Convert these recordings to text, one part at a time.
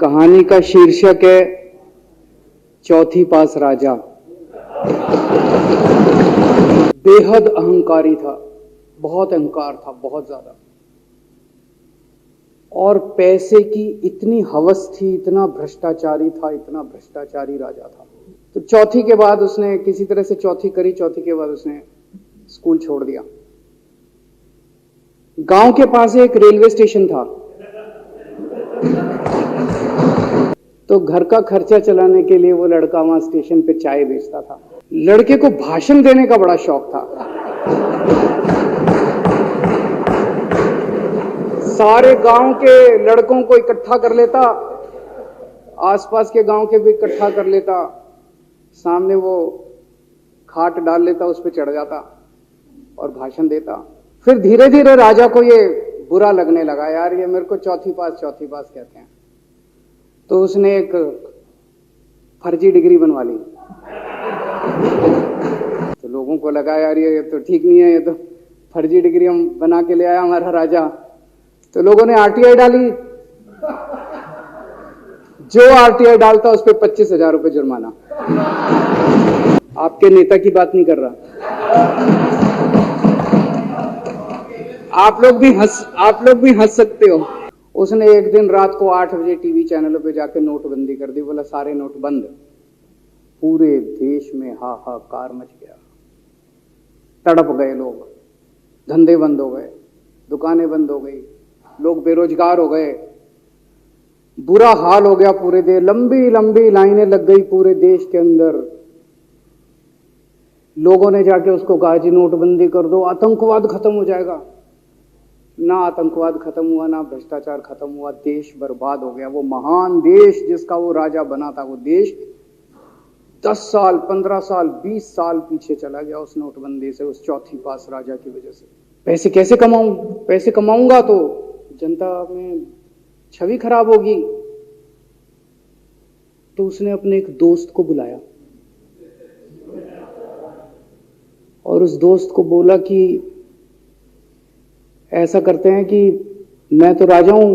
कहानी का शीर्षक है चौथी पास राजा। बेहद अहंकारी था, बहुत अहंकार था, बहुत ज्यादा, और पैसे की इतनी हवस थी, इतना भ्रष्टाचारी था, इतना भ्रष्टाचारी राजा था। तो चौथी के बाद उसने किसी तरह से चौथी करी, चौथी के बाद उसने स्कूल छोड़ दिया। गांव के पास एक रेलवे स्टेशन था, तो घर का खर्चा चलाने के लिए वो लड़का वहां स्टेशन पे चाय बेचता था। लड़के को भाषण देने का बड़ा शौक था। सारे गांव के लड़कों को इकट्ठा कर लेता, आसपास के गांव के भी इकट्ठा कर लेता, सामने वो खाट डाल लेता, उस पर चढ़ जाता और भाषण देता। फिर धीरे धीरे राजा को ये बुरा लगने लगा, यार ये मेरे को चौथी पास कहते हैं। तो उसने एक फर्जी डिग्री बनवा ली। तो लोगों को लगा यार ये तो ठीक नहीं है, ये तो फर्जी डिग्री हम बना के ले आया हमारा राजा। तो लोगों ने आरटीआई डाली। जो आरटीआई डालता उस पर 25,000 रुपए जुर्माना। आपके नेता की बात नहीं कर रहा। आप लोग भी हंस सकते हो। उसने एक दिन रात को 8 बजे टीवी चैनलों पे जाके नोटबंदी कर दी। बोला सारे नोट बंद। पूरे देश में हाहाकार मच गया, तड़प गए लोग, धंधे बंद हो गए, दुकानें बंद हो गई, लोग बेरोजगार हो गए, बुरा हाल हो गया पूरे देश। लंबी लंबी लाइनें लग गई पूरे देश के अंदर। लोगों ने जाके उसको कहा जी नोटबंदी कर दो, आतंकवाद खत्म हो जाएगा। ना आतंकवाद खत्म हुआ, ना भ्रष्टाचार खत्म हुआ, देश बर्बाद हो गया। वो महान देश जिसका वो राजा बना था, वो देश 10 साल, 15 साल, 20 साल पीछे चला गया उस नोटबंदी से, उस चौथी पास राजा की वजह से। पैसे कैसे कमाऊं? पैसे कमाऊंगा तो जनता में छवि खराब होगी। तो उसने अपने एक दोस्त को बुलाया और उस दोस्त को बोला कि ऐसा करते हैं कि मैं तो राजा हूं,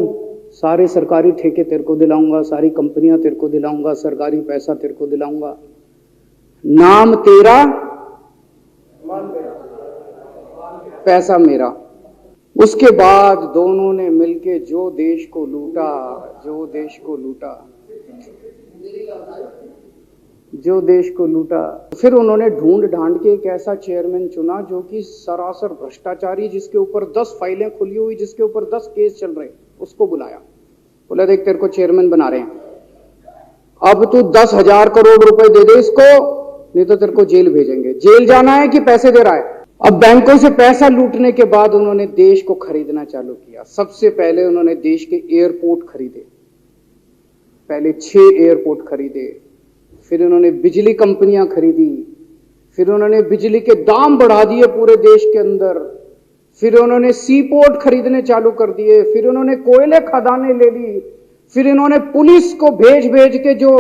सारे सरकारी ठेके तेरे को दिलाऊंगा, सारी कंपनियां तेरे को दिलाऊंगा, सरकारी पैसा तेरे को दिलाऊंगा, नाम तेरा, पैसा मेरा। उसके बाद दोनों ने मिलके जो देश को लूटा। फिर उन्होंने ढूंढ ढांड के एक ऐसा चेयरमैन चुना जो कि सरासर भ्रष्टाचारी, जिसके ऊपर 10 फाइलें खुली हुई, जिसके ऊपर 10 केस चल रहे, उसको बुलाया। बोला देख तेरे को चेयरमैन बना रहे हैं, अब तू 10,000 करोड़ रुपए दे दे इसको, नहीं तो तेरे को जेल भेजेंगे। जेल जाना है कि पैसे दे रहा है? अब बैंकों से पैसा लूटने के बाद उन्होंने देश को खरीदना चालू किया। सबसे पहले उन्होंने देश के एयरपोर्ट खरीदे, पहले 6 एयरपोर्ट खरीदे। फिर उन्होंने बिजली कंपनियां खरीदी, फिर उन्होंने बिजली के दाम बढ़ा दिए पूरे देश के अंदर, फिर उन्होंने सी पोर्ट खरीदने चालू कर दिए, फिर उन्होंने कोयले खदानें ले ली, फिर इन्होंने पुलिस को भेज के जो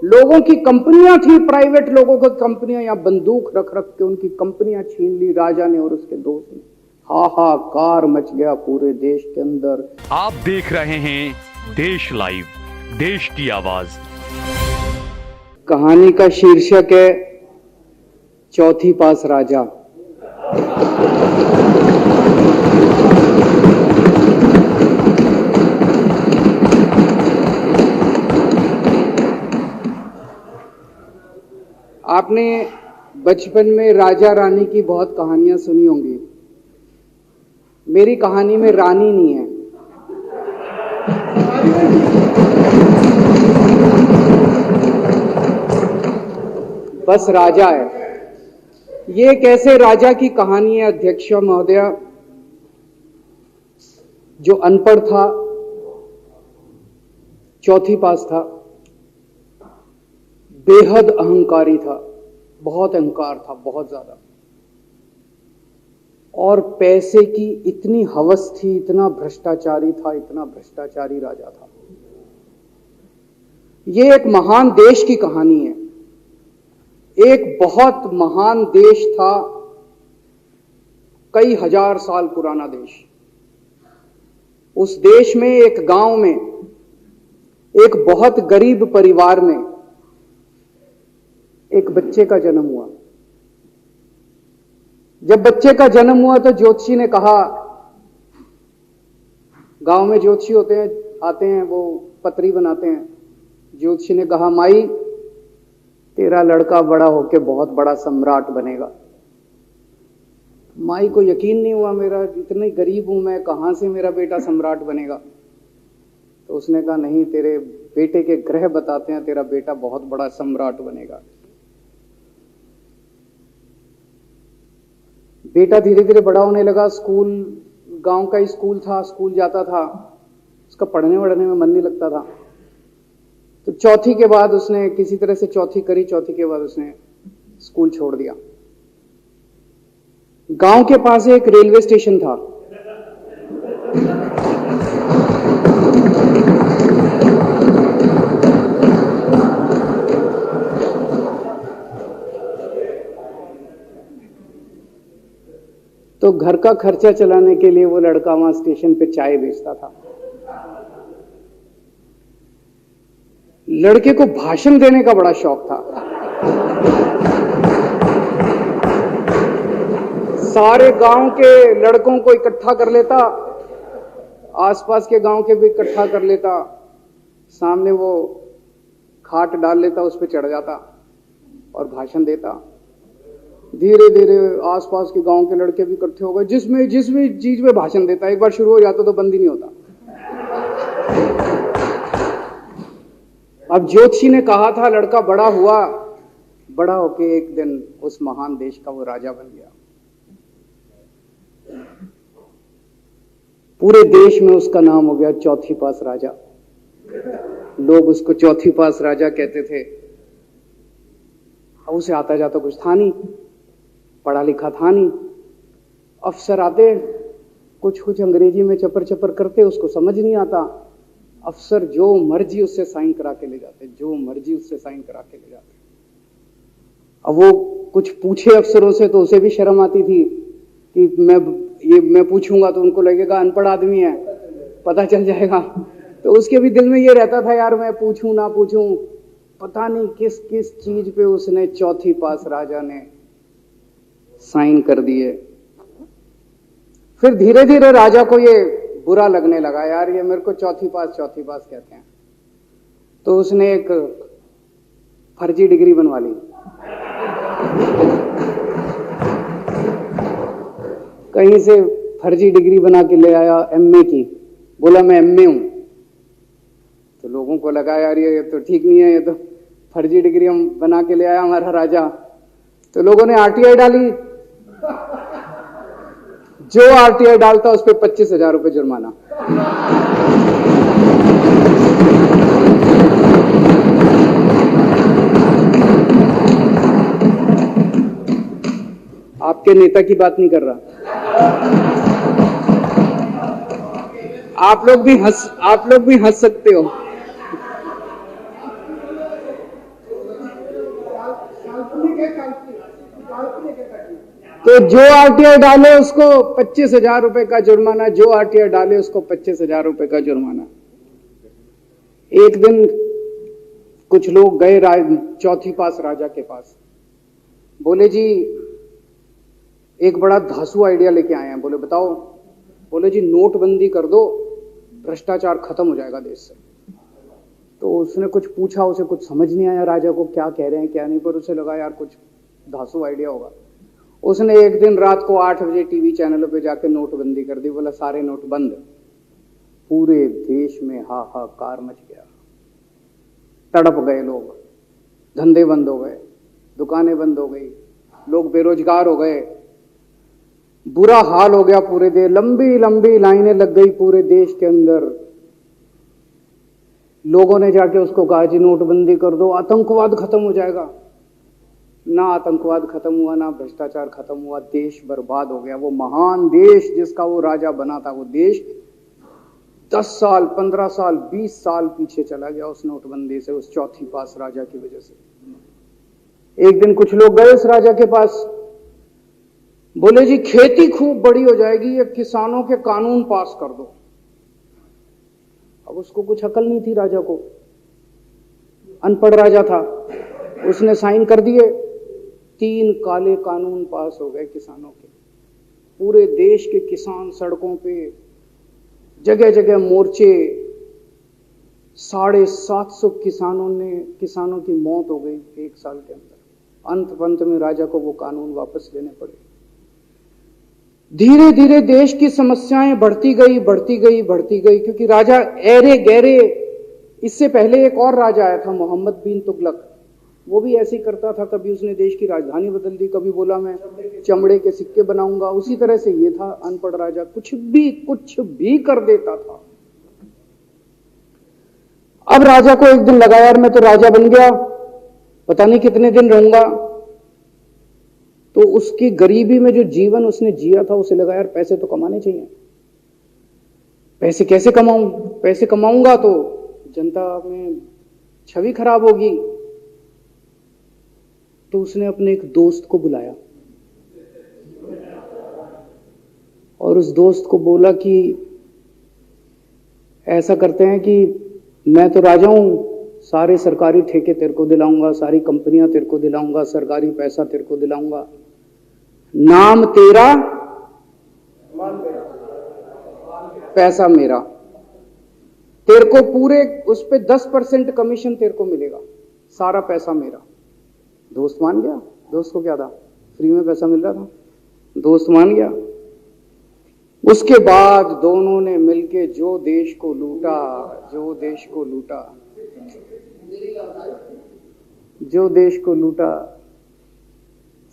लोगों की कंपनियां थी, प्राइवेट लोगों की कंपनियां, या बंदूक रख के उनकी कंपनियां छीन ली राजा ने और उसके दोस्त ने। हाहाकार मच गया पूरे देश के अंदर। आप देख रहे हैं देश लाइव, देश की आवाज। कहानी का शीर्षक है चौथी पास राजा। आपने बचपन में राजा रानी की बहुत कहानियां सुनी होंगी। मेरी कहानी में रानी नहीं है, बस राजा है। ये कैसे राजा की कहानी है अध्यक्ष महोदया, जो अनपढ़ था, चौथी पास था, बेहद अहंकारी था, बहुत अहंकार था, बहुत ज्यादा, और पैसे की इतनी हवस थी, इतना भ्रष्टाचारी था, इतना भ्रष्टाचारी राजा था। ये एक महान देश की कहानी है। एक बहुत महान देश था, कई हजार साल पुराना देश। उस देश में एक गांव में एक बहुत गरीब परिवार में एक बच्चे का जन्म हुआ। जब बच्चे का जन्म हुआ तो ज्योतिषी ने कहा, गांव में ज्योतिषी होते हैं, आते हैं, वो पत्री बनाते हैं। ज्योतिषी ने कहा, माई तेरा लड़का बड़ा होके बहुत बड़ा सम्राट बनेगा। माई को यकीन नहीं हुआ, मेरा इतनी गरीब हूं मैं, कहां से मेरा बेटा सम्राट बनेगा। तो उसने कहा, नहीं, तेरे बेटे के ग्रह बताते हैं तेरा बेटा बहुत बड़ा सम्राट बनेगा। बेटा धीरे धीरे बड़ा होने लगा। स्कूल, गांव का ही स्कूल था, स्कूल जाता था, उसका पढ़ने वढ़ने में मन नहीं लगता था। तो चौथी के बाद उसने किसी तरह से चौथी करी, चौथी के बाद उसने स्कूल छोड़ दिया। गांव के पास एक रेलवे स्टेशन था। तो घर का खर्चा चलाने के लिए वो लड़का वहां स्टेशन पे चाय बेचता था। लड़के को भाषण देने का बड़ा शौक था। सारे गांव के लड़कों को इकट्ठा कर लेता, आसपास के गांव के भी इकट्ठा कर लेता, सामने वो खाट डाल लेता, उस पर चढ़ जाता और भाषण देता। धीरे धीरे आसपास के गांव के लड़के भी इकट्ठे हो गए। जिस भी चीज में भाषण देता, एक बार शुरू हो जाता तो बंद ही नहीं होता। अब ज्योतिषी ने कहा था, लड़का बड़ा हुआ, बड़ा होके एक दिन उस महान देश का वो राजा बन गया। पूरे देश में उसका नाम हो गया चौथी पास राजा। लोग उसको चौथी पास राजा कहते थे। अब उसे आता जाता कुछ था नहीं, पढ़ा लिखा था नहीं। अफसर आते, कुछ अंग्रेजी में चपर चपर करते, उसको समझ नहीं आता। अफसर जो मर्जी उससे साइन करा के ले जाते, जो मर्जी उससे साइन करा के ले जाते। अब वो कुछ पूछे अफसरों से तो उसे भी शर्म आती थी कि मैं पूछूंगा तो उनको लगेगा अनपढ़ आदमी है, पता चल जाएगा। तो उसके भी दिल में ये रहता था, यार मैं पूछूं ना पूछूं। पता नहीं किस किस चीज पे उसने चौथी पास राजा ने साइन कर दिए। फिर धीरे धीरे राजा को ये बुरा लगने लगा, यार ये मेरे को चौथी पास कहते हैं। तो उसने एक फर्जी डिग्री बनवा ली। कहीं से फर्जी डिग्री बना के ले आया, एमए की। बोला मैं एमए हूं। तो लोगों को लगा, यार ये तो ठीक नहीं है, ये तो फर्जी डिग्री हम बना के ले आया हमारा राजा। तो लोगों ने आरटीआई डाली। जो आरटीआई डालता उस पर 25,000 रुपए जुर्माना। आपके नेता की बात नहीं कर रहा। आप लोग भी हंस सकते हो। तो जो आरटीआई डाले उसको 25,000 रुपए का जुर्माना, जो आरटीआई डाले उसको 25,000 रुपए का जुर्माना। एक दिन कुछ लोग गए चौथी पास राजा के पास। बोले जी एक बड़ा धांसू आइडिया लेके आए हैं। बोले बताओ। बोले जी नोटबंदी कर दो, भ्रष्टाचार खत्म हो जाएगा देश से। तो उसने कुछ पूछा, उसे कुछ समझ नहीं आया राजा को क्या कह रहे हैं क्या नहीं, पर उसे लगा यार कुछ धांसू आइडिया होगा। उसने एक दिन रात को 8 बजे टीवी चैनलों पे जाके नोटबंदी कर दी। बोला सारे नोट बंद। पूरे देश में हाहाकार मच गया, तड़प गए लोग, धंधे बंद हो गए, दुकानें बंद हो गई, लोग बेरोजगार हो गए, बुरा हाल हो गया पूरे देश। लंबी लंबी लाइनें लग गई पूरे देश के अंदर। लोगों ने जाके उसको कहा जी नोटबंदी कर दो, आतंकवाद खत्म हो जाएगा। ना आतंकवाद खत्म हुआ, ना भ्रष्टाचार खत्म हुआ, देश बर्बाद हो गया। वो महान देश जिसका वो राजा बना था, वो देश 10 साल 15 साल 20 साल पीछे चला गया उस नोटबंदी से, उस चौथी पास राजा की वजह से। एक दिन कुछ लोग गए उस राजा के पास। बोले जी खेती खूब बड़ी हो जाएगी, ये किसानों के कानून पास कर दो। अब उसको कुछ अकल नहीं थी राजा को। अनपढ़ राजा था, उसने साइन कर दिए, 3 काले कानून पास हो गए किसानों के। पूरे देश के किसान सड़कों पे, जगह जगह मोर्चे, 750 किसानों की मौत हो गई 1 साल के अंदर। अंत में राजा को वो कानून वापस लेने पड़े। धीरे धीरे देश की समस्याएं बढ़ती गई, क्योंकि राजा ऐरे गहरे। इससे पहले एक और राजा आया था, मोहम्मद बिन तुगलक, वो भी ऐसे ही करता था। कभी उसने देश की राजधानी बदल दी, कभी बोला मैं चमड़े के सिक्के बनाऊंगा। उसी तरह से ये था अनपढ़ राजा, कुछ भी कर देता था। अब राजा को एक दिन लगा, यार मैं तो राजा बन गया, पता नहीं कितने दिन रहूंगा। तो उसकी गरीबी में जो जीवन उसने जिया था, उसे लगा यार पैसे तो कमाने चाहिए। पैसे कैसे कमाऊं? पैसे कमाऊंगा तो जनता में छवि खराब होगी। तो उसने अपने एक दोस्त को बुलाया और उस दोस्त को बोला कि ऐसा करते हैं कि मैं तो राजा हूं, सारे सरकारी ठेके तेरे को दिलाऊंगा, सारी कंपनियां तेरे को दिलाऊंगा, सरकारी पैसा तेरे को दिलाऊंगा, नाम तेरा, पैसा मेरा। तेरे को पूरे उस पे 10% कमीशन तेरे को मिलेगा, सारा पैसा मेरा। दोस्त मान गया। दोस्त को क्या था, फ्री में पैसा मिल रहा था, दोस्त मान गया। उसके बाद दोनों ने मिलके जो देश को लूटा।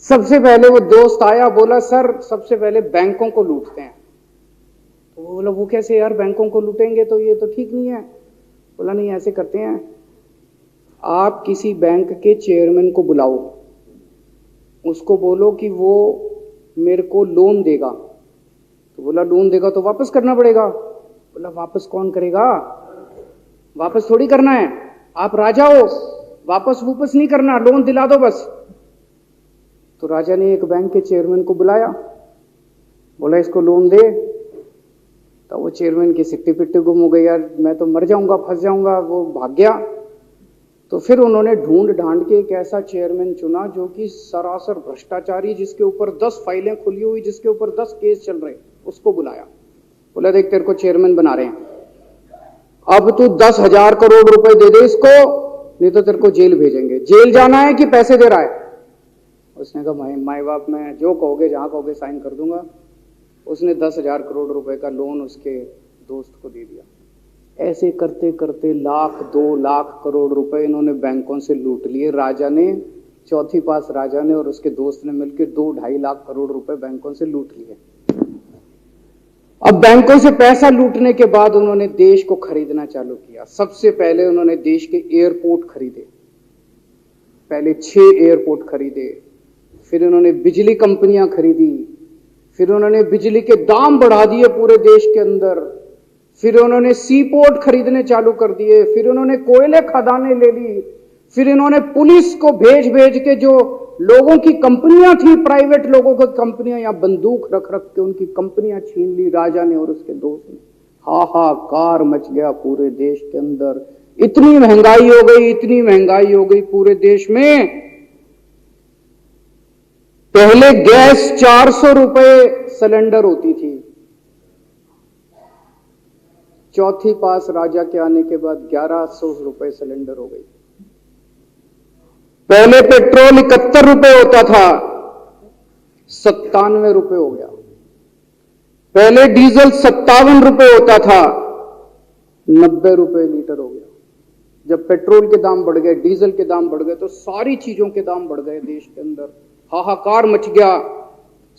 सबसे पहले वो दोस्त आया, बोला सर सबसे पहले बैंकों को लूटते हैं। तो बोला वो कैसे यार, बैंकों को लूटेंगे तो ये तो ठीक नहीं है। बोला नहीं, ऐसे करते हैं, आप किसी बैंक के चेयरमैन को बुलाओ, उसको बोलो कि वो मेरे को लोन देगा। तो बोला लोन देगा तो वापस करना पड़ेगा। बोला वापस कौन करेगा, वापस थोड़ी करना है, आप राजा हो, वापस नहीं करना, लोन दिला दो बस। तो राजा ने एक बैंक के चेयरमैन को बुलाया, बोला इसको लोन दे। तो वो चेयरमैन की सिट्टी पिट्टी गुम हो गई, यार मैं तो मर जाऊंगा, फंस जाऊंगा, वो भाग गया। तो फिर उन्होंने ढूंढ ढांड के एक ऐसा चेयरमैन चुना जो कि सरासर भ्रष्टाचारी, जिसके ऊपर 10 फाइलें खुली हुई, जिसके ऊपर 10 केस चल रहे, उसको बुलाया। बोला देख तेरे को चेयरमैन बना रहे हैं, अब तू 10,000 करोड़ रुपए दे दे इसको, नहीं तो तेरे को जेल भेजेंगे। जेल जाना है कि पैसे दे रहा है? उसने कहा माई बाप, मैं जो कहोगे जहां कहोगे साइन कर दूंगा। उसने 10,000 करोड़ रुपए का लोन उसके दोस्त को दे दिया। ऐसे करते करते 1,00,000 2,00,000 करोड़ रुपए इन्होंने बैंकों से लूट लिए। राजा ने, चौथी पास राजा ने और उसके दोस्त ने मिलकर 2-2.5 लाख करोड़ रुपए बैंकों से लूट लिए। अब बैंकों से पैसा लूटने के बाद उन्होंने देश को खरीदना चालू किया। सबसे पहले उन्होंने देश के एयरपोर्ट खरीदे, पहले 6 एयरपोर्ट खरीदे, फिर उन्होंने बिजली कंपनियां खरीदी, फिर उन्होंने बिजली के दाम बढ़ा दिए पूरे देश के अंदर, फिर उन्होंने सी पोर्ट खरीदने चालू कर दिए, फिर उन्होंने कोयले खदानें ले ली, फिर इन्होंने पुलिस को भेज के जो लोगों की कंपनियां थी, प्राइवेट लोगों की कंपनियां, या बंदूक रख के उनकी कंपनियां छीन ली राजा ने और उसके दोस्त ने। हाहाकार मच गया पूरे देश के अंदर। इतनी महंगाई हो गई पूरे देश में। पहले गैस 400 रुपए सिलेंडर होती थी, चौथी पास राजा के आने के बाद 1100 रुपए सिलेंडर हो गई। पहले पेट्रोल 71 रुपए होता था, 97 रुपए हो गया। पहले डीजल 57 रुपए होता था, 90 रुपए लीटर हो गया। जब पेट्रोल के दाम बढ़ गए, डीजल के दाम बढ़ गए, तो सारी चीजों के दाम बढ़ गए देश के अंदर। हाहाकार मच गया।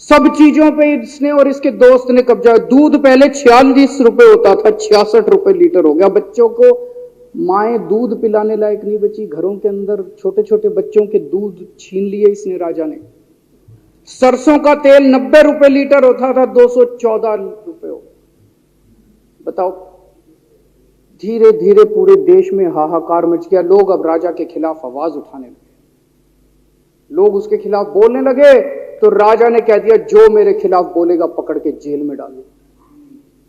सब चीजों पे इसने और इसके दोस्त ने कब्जा। दूध पहले 46 रुपए होता था, 66 रुपए लीटर हो गया। बच्चों को माएं दूध पिलाने लायक नहीं बची, घरों के अंदर छोटे छोटे बच्चों के दूध छीन लिए इसने राजा ने। सरसों का तेल 90 रुपए लीटर होता था, 214 रुपए हो गया। बताओ, धीरे धीरे पूरे देश में हाहाकार मच गया। लोग अब राजा के खिलाफ आवाज उठाने लगे, लोग उसके खिलाफ बोलने लगे। तो राजा ने कह दिया, जो मेरे खिलाफ बोलेगा पकड़ के जेल में डालो।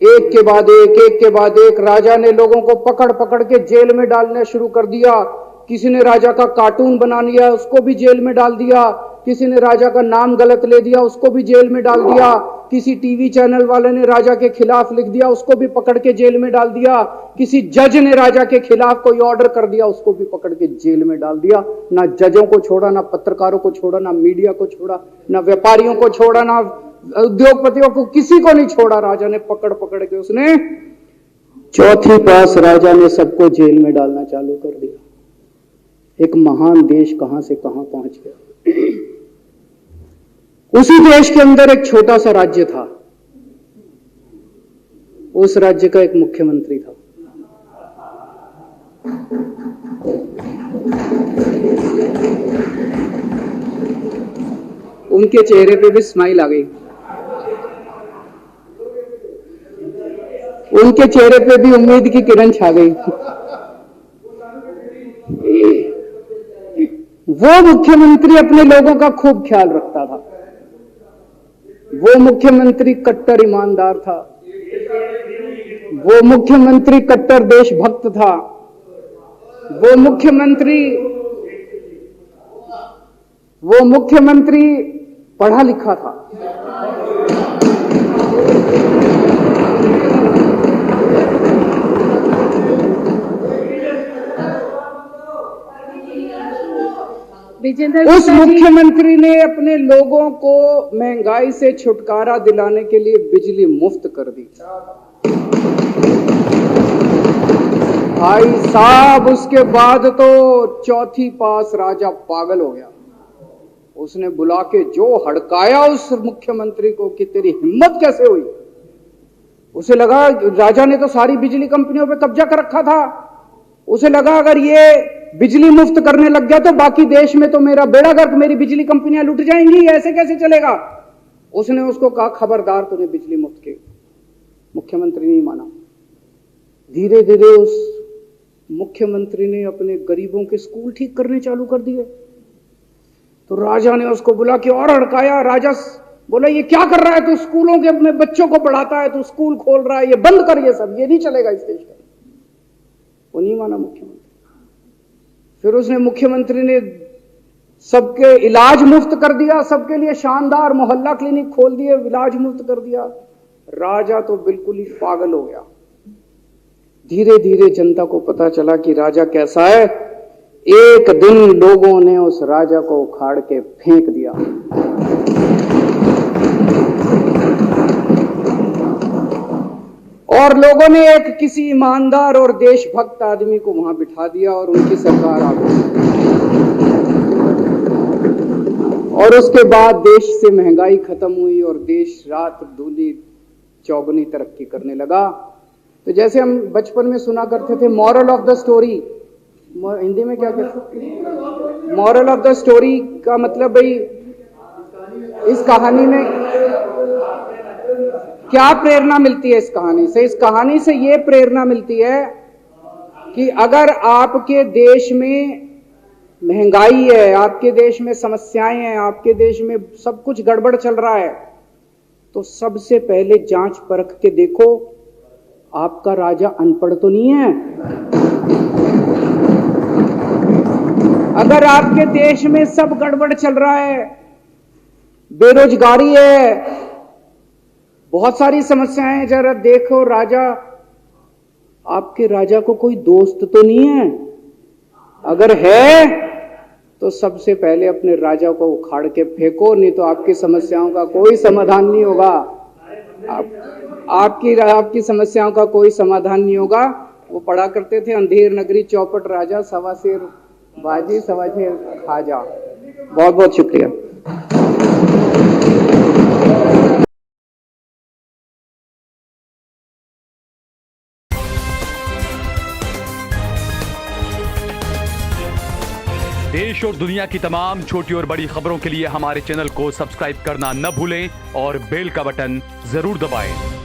एक के बाद एक राजा ने लोगों को पकड़ के जेल में डालना शुरू कर दिया। किसी ने राजा का कार्टून बना लिया, उसको भी जेल में डाल दिया, किसी ने राजा का नाम गलत ले दिया, उसको भी जेल में डाल दिया, किसी टीवी चैनल वाले ने राजा के खिलाफ लिख दिया, उसको भी पकड़ के जेल में डाल दिया, किसी जज ने राजा के खिलाफ कोई ऑर्डर कर दिया, उसको भी पकड़ के जेल में डाल दिया। ना जजों को छोड़ा, ना पत्रकारों को छोड़ा, ना मीडिया को छोड़ा, ना व्यापारियों को छोड़ा, ना उद्योगपतियों को, किसी को नहीं छोड़ा। राजा ने पकड़ पकड़ के उसने चौथी पास राजा ने सबको जेल में डालना चालू कर दिया। एक महान देश कहां से कहां पहुंच गया। उसी देश के अंदर एक छोटा सा राज्य था, उस राज्य का एक मुख्यमंत्री था। उनके चेहरे पे भी स्माइल आ गई, उनके चेहरे पे भी उम्मीद की किरण छा गई। वो मुख्यमंत्री अपने लोगों का खूब ख्याल रखता था। वो मुख्यमंत्री कट्टर ईमानदार था, वो मुख्यमंत्री कट्टर देशभक्त था, वो मुख्यमंत्री पढ़ा लिखा था। उस मुख्यमंत्री ने अपने लोगों को महंगाई से छुटकारा दिलाने के लिए बिजली मुफ्त कर दी। भाई साहब, उसके बाद तो चौथी पास राजा पागल हो गया। उसने बुला के जो हड़काया उस मुख्यमंत्री को कि तेरी हिम्मत कैसे हुई। उसे लगा राजा ने तो सारी बिजली कंपनियों पे कब्जा कर रखा था। उसे लगा अगर ये बिजली मुफ्त करने लग गया तो बाकी देश में तो मेरा बेड़ा गर्क, मेरी बिजली कंपनियां लुट जाएंगी, ऐसे कैसे चलेगा। उसने उसको कहा खबरदार, तूने बिजली मुफ्त की। मुख्यमंत्री नहीं माना। धीरे धीरे उस मुख्यमंत्री ने अपने गरीबों के स्कूल ठीक करने चालू कर दिए। तो राजा ने उसको बुला के और हड़काया। राजा बोला ये क्या कर रहा है तू, स्कूलों के अपने बच्चों को पढ़ाता है, तू स्कूल खोल रहा है, ये बंद कर, ये सब, ये नहीं चलेगा इस देश का। वो नहीं माना मुख्यमंत्री। फिर उसने मुख्यमंत्री ने सबके इलाज मुफ्त कर दिया, सबके लिए शानदार मोहल्ला क्लिनिक खोल दिए, इलाज मुफ्त कर दिया। राजा तो बिल्कुल ही पागल हो गया। धीरे धीरे जनता को पता चला कि राजा कैसा है। एक दिन लोगों ने उस राजा को उखाड़ के फेंक दिया। और लोगों ने एक किसी ईमानदार और देशभक्त आदमी को वहां बिठा दिया और उनकी सरकार आ गई। और उसके बाद देश से महंगाई खत्म हुई और देश रात दूनी चौगुनी तरक्की करने लगा। तो जैसे हम बचपन में सुना करते थे moral of the story, Hindi में क्या कहते हैं, मॉरल ऑफ द स्टोरी का मतलब भाई इस कहानी में क्या प्रेरणा मिलती है। इस कहानी से ये प्रेरणा मिलती है कि अगर आपके देश में महंगाई है, आपके देश में समस्याएं हैं, आपके देश में सब कुछ गड़बड़ चल रहा है, तो सबसे पहले जांच परख के देखो आपका राजा अनपढ़ तो नहीं है। अगर आपके देश में सब गड़बड़ चल रहा है, बेरोजगारी है, बहुत सारी समस्याएं हैं, जरा देखो आपके राजा को कोई दोस्त तो नहीं है। अगर है तो सबसे पहले अपने राजा को उखाड़ के फेंको, नहीं तो आपकी समस्याओं का कोई समाधान नहीं होगा। आपकी समस्याओं का कोई समाधान नहीं होगा। वो पढ़ा करते थे अंधेर नगरी चौपट राजा, सवा शेर बाजी सवा शेर खाजा। बहुत बहुत शुक्रिया। देश और दुनिया की तमाम छोटी और बड़ी खबरों के लिए हमारे चैनल को सब्सक्राइब करना न भूलें और बेल का बटन जरूर दबाएं।